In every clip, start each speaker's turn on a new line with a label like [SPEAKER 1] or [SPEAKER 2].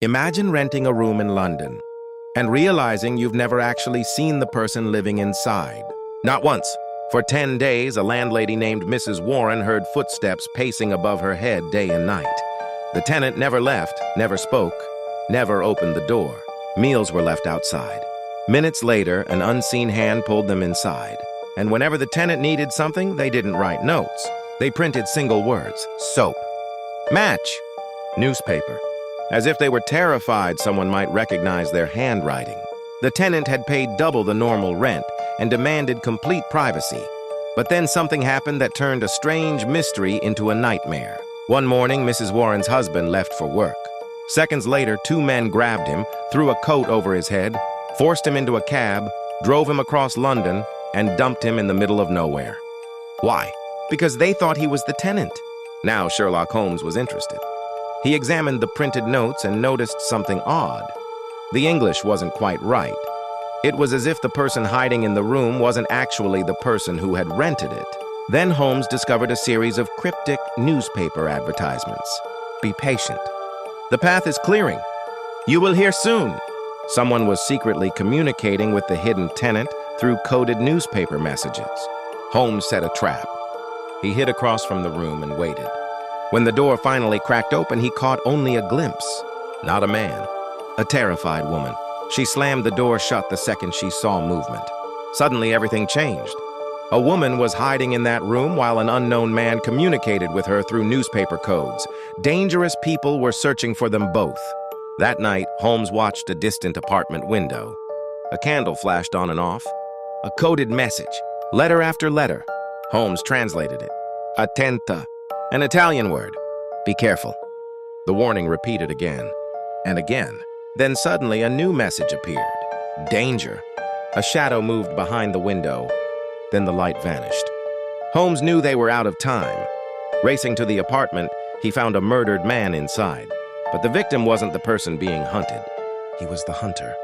[SPEAKER 1] Imagine renting a room in London and realizing you've never actually seen the person living inside. Not once. For 10 days, a landlady named Mrs. Warren heard footsteps pacing above her head day and night. The tenant never left, never spoke, never opened the door. Meals were left outside. Minutes later, an unseen hand pulled them inside. And whenever the tenant needed something, they didn't write notes. They printed single words: soap, match, newspaper. As if they were terrified someone might recognize their handwriting. The tenant had paid double the normal rent and demanded complete privacy. But then something happened that turned a strange mystery into a nightmare. One morning, Mrs. Warren's husband left for work. Seconds later, 2 men grabbed him, threw a coat over his head, forced him into a cab, drove him across London, and dumped him in the middle of nowhere. Why? Because they thought he was the tenant. Now Sherlock Holmes was interested. He examined the printed notes and noticed something odd. The English wasn't quite right. It was as if the person hiding in the room wasn't actually the person who had rented it. Then Holmes discovered a series of cryptic newspaper advertisements. Be patient. The path is clearing. You will hear soon. Someone was secretly communicating with the hidden tenant through coded newspaper messages. Holmes set a trap. He hid across from the room and waited. When the door finally cracked open, he caught only a glimpse. Not a man. A terrified woman. She slammed the door shut the second she saw movement. Suddenly, everything changed. A woman was hiding in that room while an unknown man communicated with her through newspaper codes. Dangerous people were searching for them both. That night, Holmes watched a distant apartment window. A candle flashed on and off. A coded message. Letter after letter. Holmes translated it. Attenta. An Italian word. Be careful. The warning repeated again and again. Then suddenly a new message appeared. Danger. A shadow moved behind the window. Then the light vanished. Holmes knew they were out of time. Racing to the apartment, he found a murdered man inside. But the victim wasn't the person being hunted. He was the hunter.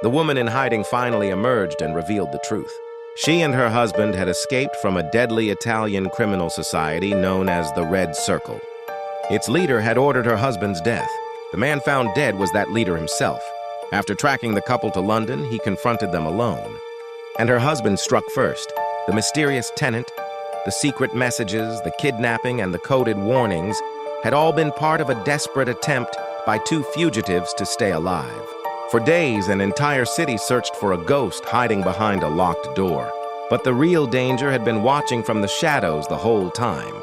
[SPEAKER 1] The woman in hiding finally emerged and revealed the truth. She and her husband had escaped from a deadly Italian criminal society known as the Red Circle. Its leader had ordered her husband's death. The man found dead was that leader himself. After tracking the couple to London, he confronted them alone. And her husband struck first. The mysterious tenant, the secret messages, the kidnapping, and the coded warnings had all been part of a desperate attempt by 2 fugitives to stay alive. For days, an entire city searched for a ghost hiding behind a locked door. But the real danger had been watching from the shadows the whole time.